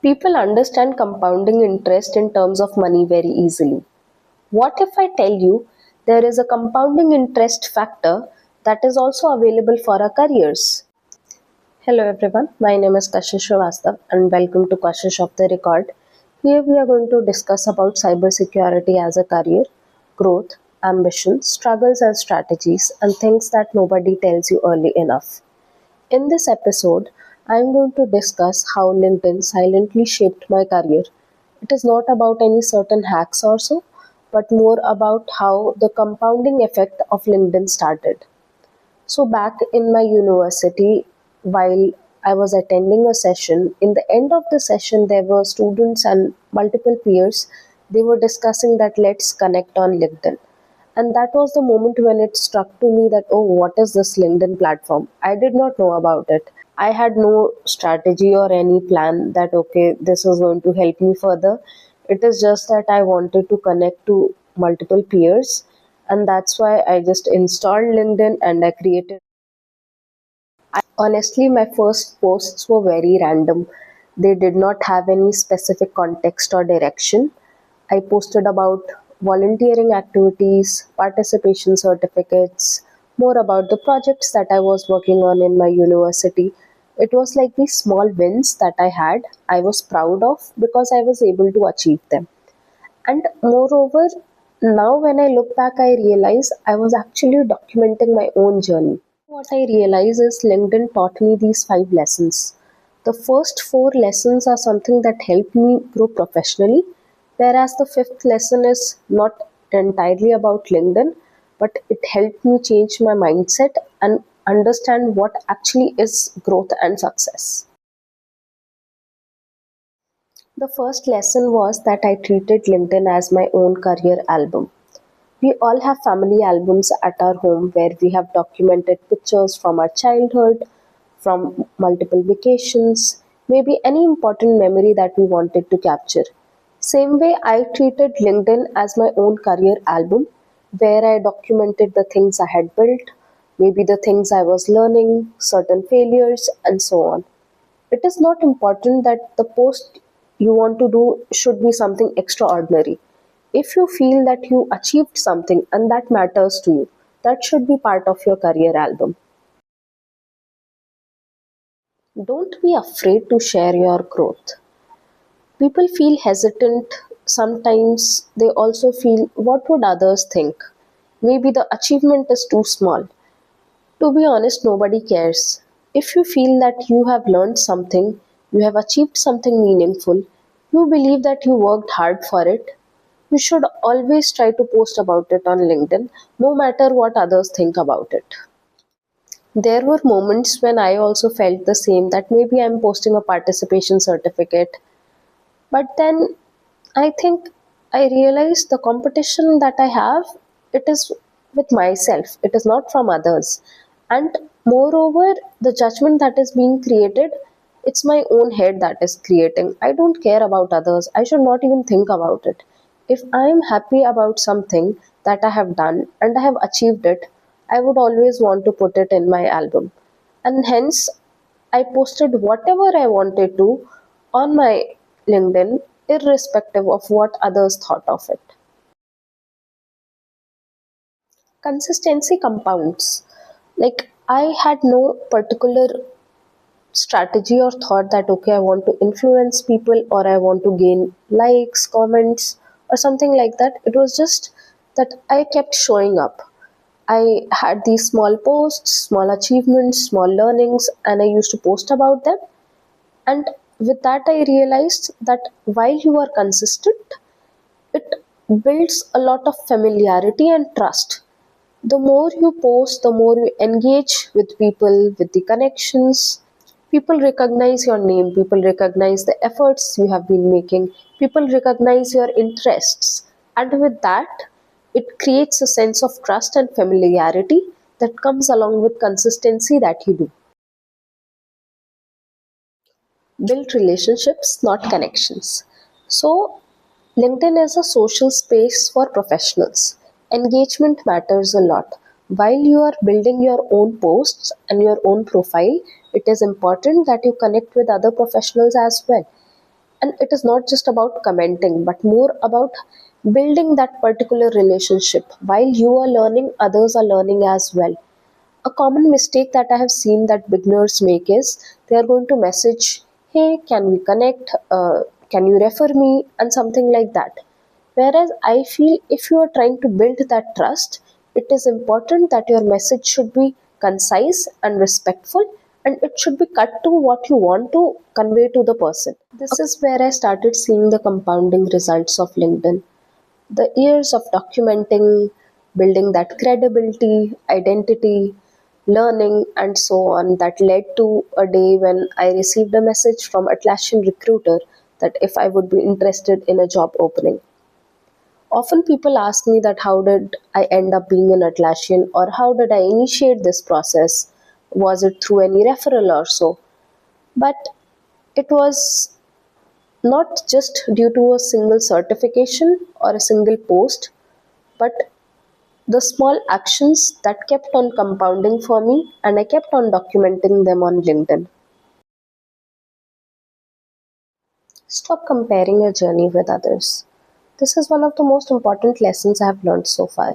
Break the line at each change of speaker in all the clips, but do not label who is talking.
People understand compounding interest in terms of money very easily. What if I tell you there is a compounding interest factor that is also available for our careers? Hello everyone, my name is Kashish and welcome to Kashish of the Record. Here we are going to discuss about cybersecurity as a career, growth, ambition, struggles and strategies, and things that nobody tells you early enough. In this episode, I am going to discuss how LinkedIn silently shaped my career. It is not about any certain hacks or so, but more about how the compounding effect of LinkedIn started. So, back in my university, while I was attending a session, in the end of the session, there were students and multiple peers. They were discussing that let's connect on LinkedIn. And that was the moment when it struck to me that, oh, what is this LinkedIn platform? I did not know about it. I had no strategy or any plan that, okay, this is going to help me further. It is just that I wanted to connect to multiple peers. And that's why I just installed LinkedIn and I created. Honestly, my first posts were very random. They did not have any specific context or direction. I posted about volunteering activities, participation certificates, more about the projects that I was working on in my university. It was like these small wins that I was proud of because I was able to achieve them. And moreover, now when I look back, I realize I was actually documenting my own journey. What I realize is LinkedIn taught me these 5 lessons. The first 4 lessons are something that helped me grow professionally, whereas the fifth lesson is not entirely about LinkedIn, but it helped me change my mindset and understand what actually is growth and success. The first lesson was that I treated LinkedIn as my own career album. We all have family albums at our home where we have documented pictures from our childhood, from multiple vacations, maybe any important memory that we wanted to capture. Same way, I treated LinkedIn as my own career album where I documented the things I had built, maybe the things I was learning, certain failures, and so on. It is not important that the post you want to do should be something extraordinary. If you feel that you achieved something and that matters to you, that should be part of your career album. Don't be afraid to share your growth. People feel hesitant. Sometimes they also feel, what would others think? Maybe the achievement is too small. To be honest, nobody cares. If you feel that you have learned something, you have achieved something meaningful, you believe that you worked hard for it, you should always try to post about it on LinkedIn, no matter what others think about it. There were moments when I also felt the same, that maybe I'm posting a participation certificate, but then I think I realized the competition that I have, it is with myself. It is not from others. And moreover, the judgment that is being created, it's my own head that is creating. I don't care about others. I should not even think about it. If I am happy about something that I have done and I have achieved it, I would always want to put it in my album. And hence, I posted whatever I wanted to on my LinkedIn, irrespective of what others thought of it. Consistency compounds. Like, I had no particular strategy or thought that, okay, I want to influence people or I want to gain likes, comments, or something like that. It was just that I kept showing up. I had these small posts, small achievements, small learnings, and I used to post about them. And with that, I realized that while you are consistent, it builds a lot of familiarity and trust. The more you post, the more you engage with people, with the connections. People recognize your name, people recognize the efforts you have been making, people recognize your interests. And with that, it creates a sense of trust and familiarity that comes along with consistency that you do. Build relationships, not connections. So, LinkedIn is a social space for professionals. Engagement matters a lot. While you are building your own posts and your own profile, it is important that you connect with other professionals as well. And it is not just about commenting, but more about building that particular relationship. While you are learning, others are learning as well. A common mistake that I have seen that beginners make is they are going to message, hey, can we connect? Can you refer me? And something like that. Whereas I feel if you are trying to build that trust, it is important that your message should be concise and respectful, and it should be cut to what you want to convey to the person. This is where I started seeing the compounding results of LinkedIn. The years of documenting, building that credibility, identity, learning, and so on that led to a day when I received a message from Atlassian recruiter that if I would be interested in a job opening. Often people ask me that how did I end up being an Atlassian or how did I initiate this process? Was it through any referral or so? But it was not just due to a single certification or a single post, but the small actions that kept on compounding for me, and I kept on documenting them on LinkedIn. Stop comparing your journey with others. This is one of the most important lessons I have learned so far.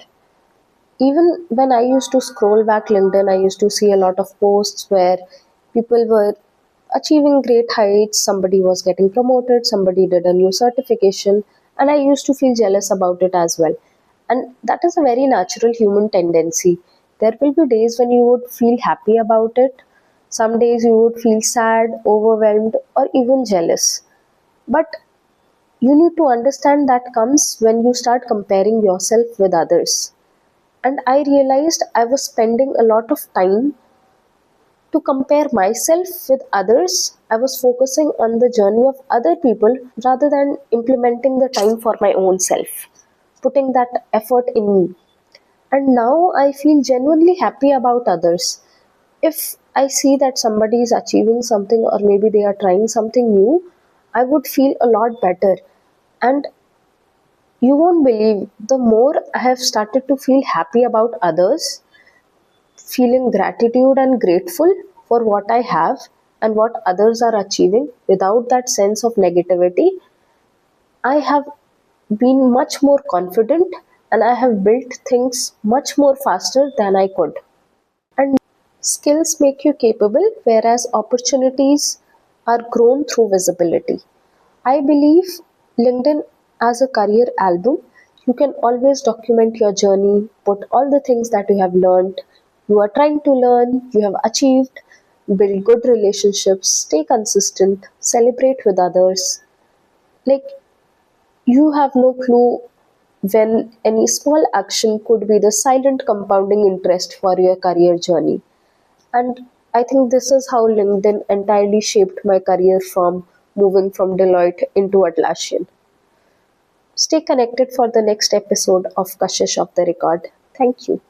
Even when I used to scroll back LinkedIn, I used to see a lot of posts where people were achieving great heights, somebody was getting promoted, somebody did a new certification, and I used to feel jealous about it as well. And that is a very natural human tendency. There will be days when you would feel happy about it, some days you would feel sad, overwhelmed, or even jealous. But you need to understand that comes when you start comparing yourself with others. And I realized I was spending a lot of time to compare myself with others. I was focusing on the journey of other people rather than implementing the time for my own self, putting that effort in me. And now I feel genuinely happy about others. If I see that somebody is achieving something or maybe they are trying something new, I would feel a lot better. And you won't believe, the more I have started to feel happy about others, feeling gratitude and grateful for what I have and what others are achieving without that sense of negativity, I have been much more confident and I have built things much more faster than I could. And skills make you capable, whereas opportunities are grown through visibility. I believe LinkedIn as a career album, you can always document your journey, put all the things that you have learned, you are trying to learn, you have achieved, build good relationships, stay consistent, celebrate with others. Like, you have no clue when any small action could be the silent compounding interest for your career journey. And I think this is how LinkedIn entirely shaped my career from moving from Deloitte into Atlassian. Stay connected for the next episode of Kashish of the Record. Thank you.